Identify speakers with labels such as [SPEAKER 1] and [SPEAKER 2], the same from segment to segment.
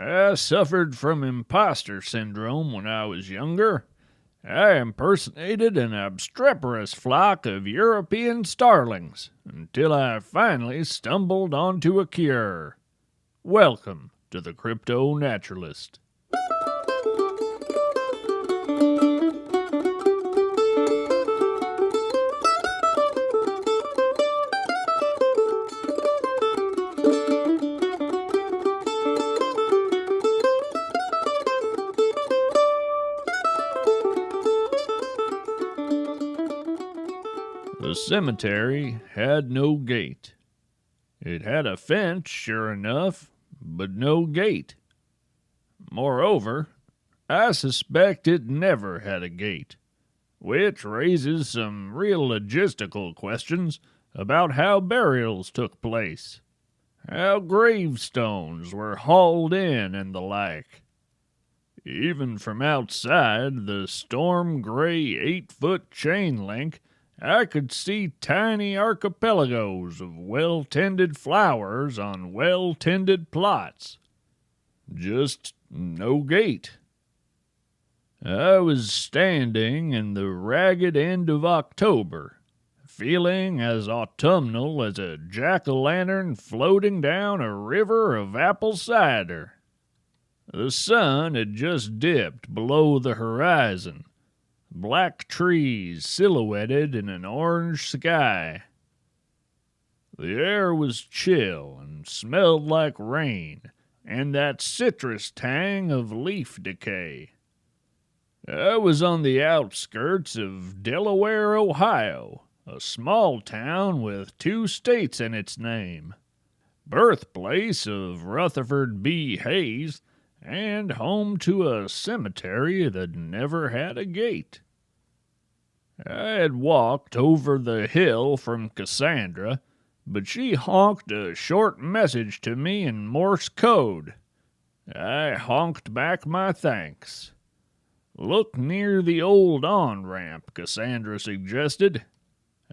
[SPEAKER 1] I suffered from imposter syndrome when I was younger. I impersonated an obstreperous flock of European starlings until I finally stumbled onto a cure. Welcome to the CryptoNaturalist. The cemetery had no gate. It had a fence, sure enough, but no gate. Moreover, I suspect it never had a gate, which raises some real logistical questions about how burials took place, how gravestones were hauled in, and the like. Even from outside the storm-gray 8-foot chain link, I could see tiny archipelagos of well-tended flowers on well-tended plots. Just no gate. I was standing in the ragged end of October, feeling as autumnal as a jack-o'-lantern floating down a river of apple cider. The sun had just dipped below the horizon, black trees silhouetted in an orange sky. The air was chill and smelled like rain and that citrus tang of leaf decay. I was on the outskirts of Delaware, Ohio, a small town with 2 states in its name, birthplace of Rutherford B. Hayes, and home to a cemetery that never had a gate. I had walked over the hill from Cassandra, but she honked a short message to me in Morse code. I honked back my thanks. Look near the old on-ramp, Cassandra suggested.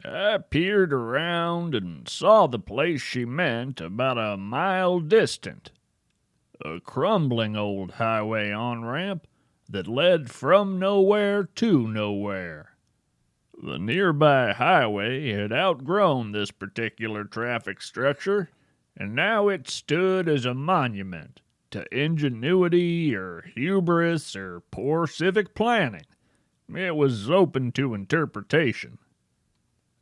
[SPEAKER 1] I peered around and saw the place she meant about a mile distant. A crumbling old highway on-ramp that led from nowhere to nowhere. The nearby highway had outgrown this particular traffic structure, and now it stood as a monument to ingenuity or hubris or poor civic planning. It was open to interpretation.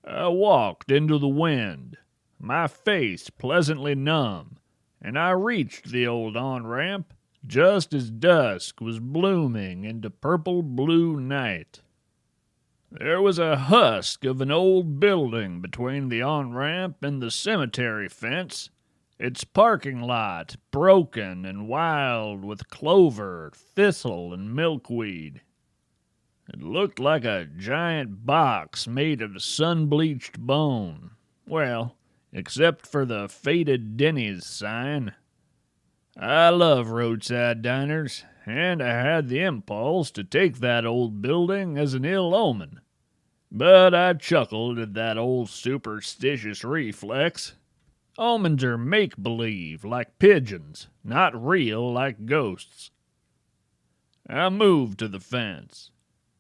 [SPEAKER 1] I walked into the wind, my face pleasantly numb, and I reached the old on-ramp just as dusk was blooming into purple-blue night. There was a husk of an old building between the on-ramp and the cemetery fence, its parking lot broken and wild with clover, thistle, and milkweed. It looked like a giant box made of sun-bleached bone. Well, except for the faded Denny's sign. I love roadside diners, and I had the impulse to take that old building as an ill omen. But I chuckled at that old superstitious reflex. Omens are make-believe, like pigeons, not real like ghosts. I moved to the fence.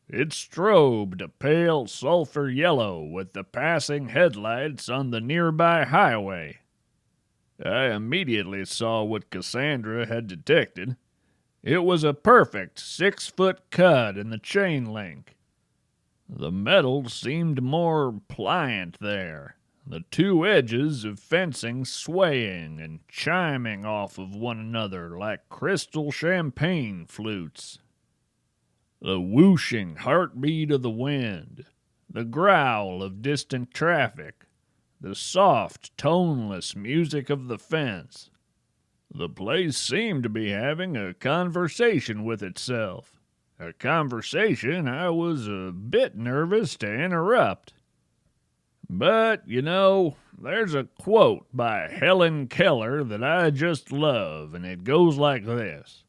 [SPEAKER 1] It strobed a pale sulphur yellow with the passing headlights on the nearby highway. I immediately saw what Cassandra had detected. It was a perfect 6-foot cut in the chain link. The metal seemed more pliant there, the 2 edges of fencing swaying and chiming off of one another like crystal champagne flutes. The whooshing heartbeat of the wind, the growl of distant traffic, the soft, toneless music of the fence. The place seemed to be having a conversation with itself, a conversation I was a bit nervous to interrupt. But, there's a quote by Helen Keller that I just love, and it goes like this.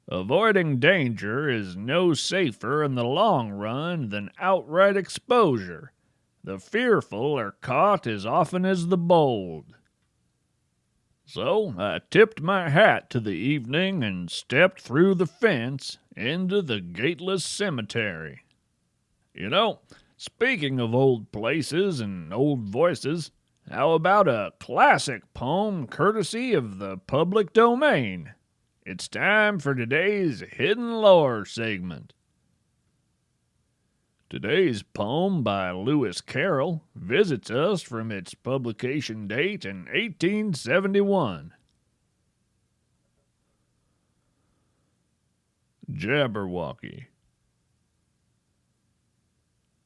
[SPEAKER 1] Avoiding danger is no safer in the long run than outright exposure. The fearful are caught as often as the bold. So I tipped my hat to the evening and stepped through the fence into the gateless cemetery. You know, speaking of old places and old voices, how about a classic poem courtesy of the public domain? It's time for today's Hidden Lore segment. Today's poem by Lewis Carroll visits us from its publication date in 1871. Jabberwocky.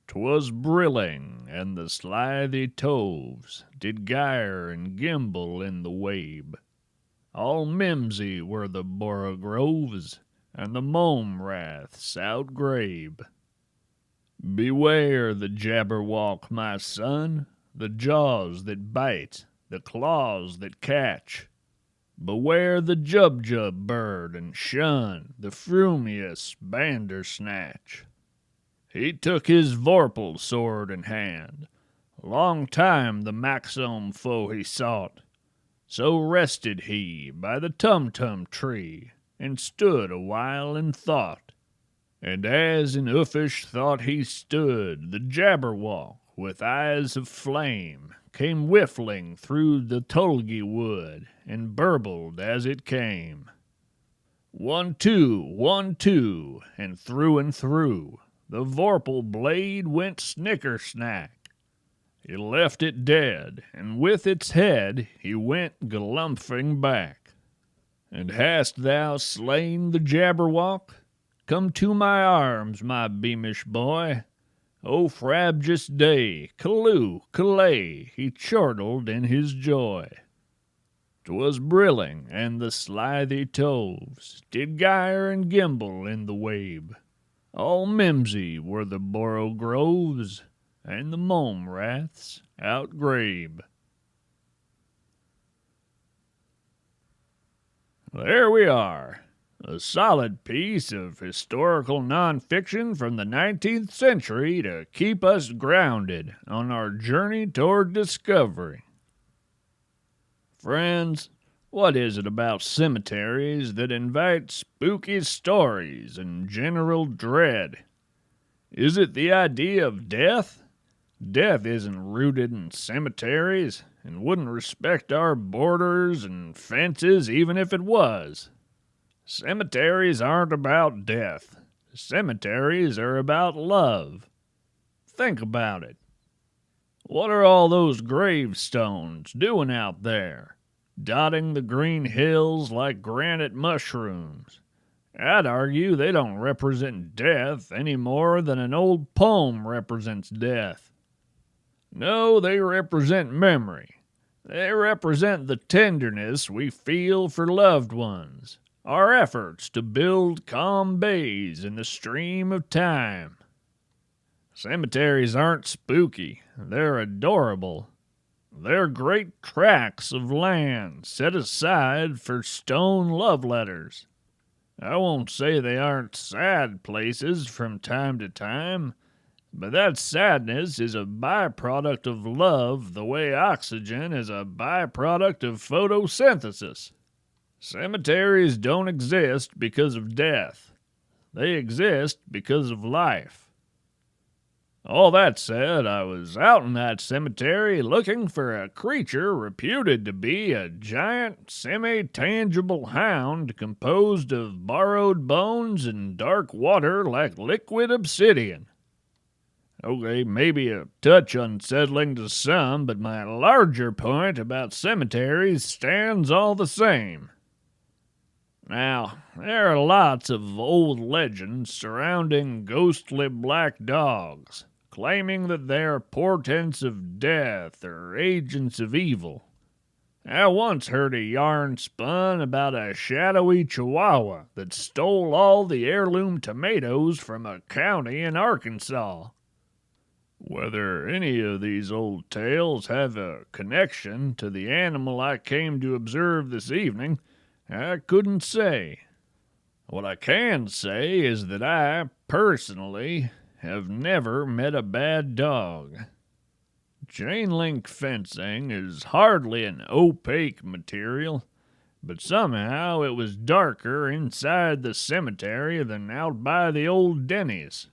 [SPEAKER 1] 'Twas brilling, and the slithy toves did gyre and gimble in the wabe. All mimsy were the borogoves, and the mome raths outgrabe. Beware the Jabberwock, my son, the jaws that bite, the claws that catch. Beware the Jubjub bird, and shun the frumious Bandersnatch. He took his vorpal sword in hand. Long time the Maxome foe he sought. So rested he by the Tumtum tree, and stood a while in thought. And as in uffish thought he stood, the Jabberwock, with eyes of flame, came whiffling through the tulgey wood, and burbled as it came. 1-2, 1-2, and through, the vorpal blade went snicker-snack. He left it dead, and with its head he went galumphing back. And hast thou slain the Jabberwock? Come to my arms, my beamish boy. O frabjous day, callooh, callay, he chortled in his joy. 'Twas brilling, and the slithy toves did gyre and gimble in the wabe. All mimsy were the borogoves, and the mome raths outgrabe. There we are. A solid piece of historical nonfiction from the 19th century to keep us grounded on our journey toward discovery. Friends, what is it about cemeteries that invite spooky stories and general dread? Is it the idea of death? Death isn't rooted in cemeteries and wouldn't respect our borders and fences even if it was. Cemeteries aren't about death. Cemeteries are about love. Think about it. What are all those gravestones doing out there, dotting the green hills like granite mushrooms? I'd argue they don't represent death any more than an old poem represents death. No, they represent memory. They represent the tenderness we feel for loved ones. Our efforts to build calm bays in the stream of time. Cemeteries aren't spooky. They're adorable. They're great tracts of land set aside for stone love letters. I won't say they aren't sad places from time to time, but that sadness is a byproduct of love the way oxygen is a byproduct of photosynthesis. Cemeteries don't exist because of death. They exist because of life. All that said, I was out in that cemetery looking for a creature reputed to be a giant, semi-tangible hound composed of borrowed bones and dark water like liquid obsidian. Okay, maybe a touch unsettling to some, but my larger point about cemeteries stands all the same. Now, there are lots of old legends surrounding ghostly black dogs, claiming that they are portents of death or agents of evil. I once heard a yarn spun about a shadowy chihuahua that stole all the heirloom tomatoes from a county in Arkansas. Whether any of these old tales have a connection to the animal I came to observe this evening, I couldn't say. What I can say is that I, personally, have never met a bad dog. Chain link fencing is hardly an opaque material, but somehow it was darker inside the cemetery than out by the old Denny's.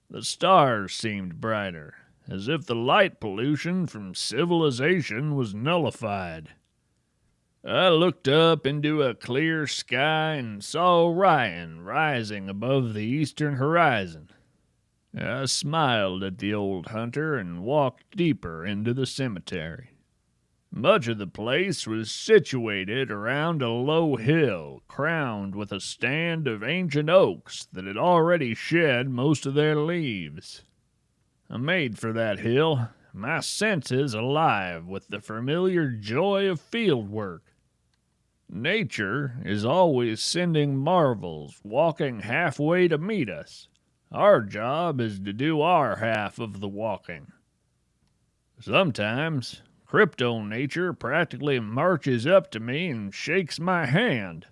[SPEAKER 1] The stars seemed brighter, as if the light pollution from civilization was nullified. I looked up into a clear sky and saw Orion rising above the eastern horizon. I smiled at the old hunter and walked deeper into the cemetery. Much of the place was situated around a low hill crowned with a stand of ancient oaks that had already shed most of their leaves. I made for that hill, my senses alive with the familiar joy of field work. Nature is always sending marvels walking halfway to meet us. Our job is to do our half of the walking. Sometimes, CryptoNature practically marches up to me and shakes my hand.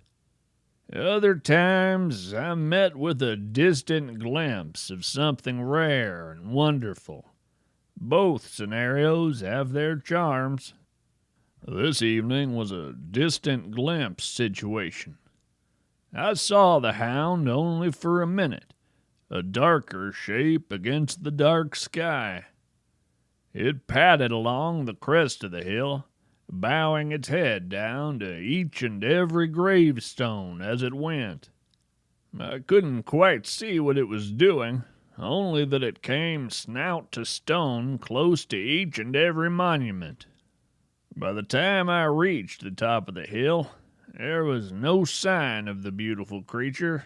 [SPEAKER 1] Other times, I'm met with a distant glimpse of something rare and wonderful. Both scenarios have their charms. This evening was a distant glimpse situation. I saw the hound only for a minute, a darker shape against the dark sky. It padded along the crest of the hill, bowing its head down to each and every gravestone as it went. I couldn't quite see what it was doing, only that it came snout to stone close to each and every monument. By the time I reached the top of the hill, there was no sign of the beautiful creature.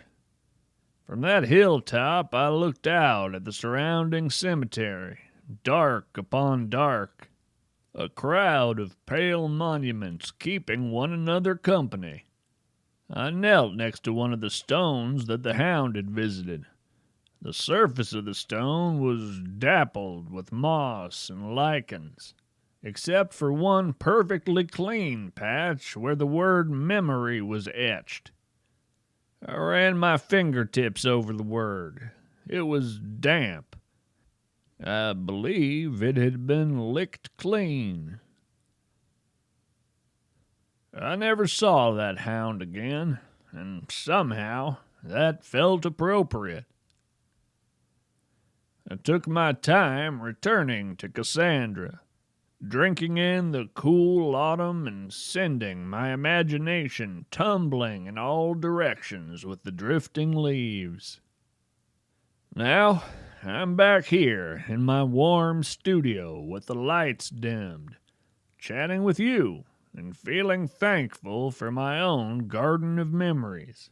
[SPEAKER 1] From that hilltop I looked out at the surrounding cemetery, dark upon dark, a crowd of pale monuments keeping one another company. I knelt next to one of the stones that the hound had visited. The surface of the stone was dappled with moss and lichens, except for one perfectly clean patch where the word memory was etched. I ran my fingertips over the word. It was damp. I believe it had been licked clean. I never saw that hound again, and somehow that felt appropriate. I took my time returning to Cassandra, drinking in the cool autumn and sending my imagination tumbling in all directions with the drifting leaves. Now, I'm back here in my warm studio with the lights dimmed, chatting with you and feeling thankful for my own garden of memories.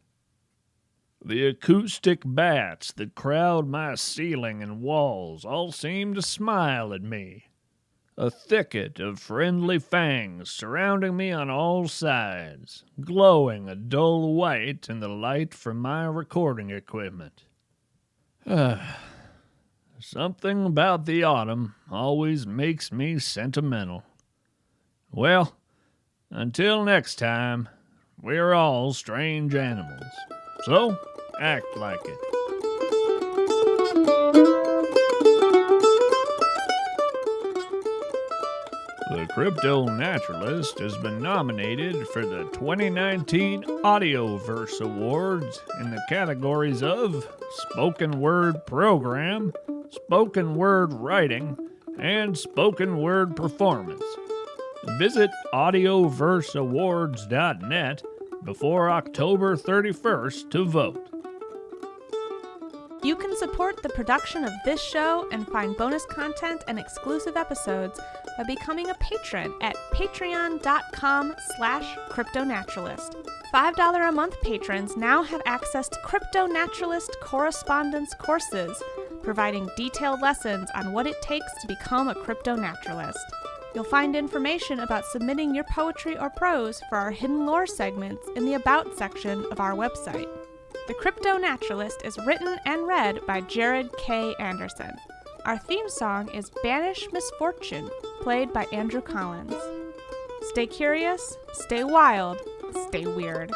[SPEAKER 1] The acoustic bats that crowd my ceiling and walls all seem to smile at me. A thicket of friendly fangs surrounding me on all sides, glowing a dull white in the light from my recording equipment. Something about the autumn always makes me sentimental. Well, until next time, we're all strange animals, so act like it. The CryptoNaturalist has been nominated for the 2019 Audioverse Awards in the categories of Spoken Word Program, Spoken Word Writing, and Spoken Word Performance. Visit audioverseawards.net before October 31st to vote.
[SPEAKER 2] You can support the production of this show and find bonus content and exclusive episodes by becoming a patron at patreon.com/CryptoNaturalist. $5 a month patrons now have access to CryptoNaturalist correspondence courses, providing detailed lessons on what it takes to become a CryptoNaturalist. You'll find information about submitting your poetry or prose for our Hidden Lore segments in the About section of our website. The CryptoNaturalist is written and read by Jared K. Anderson. Our theme song is Banish Misfortune, played by Andrew Collins. Stay curious, stay wild, stay weird.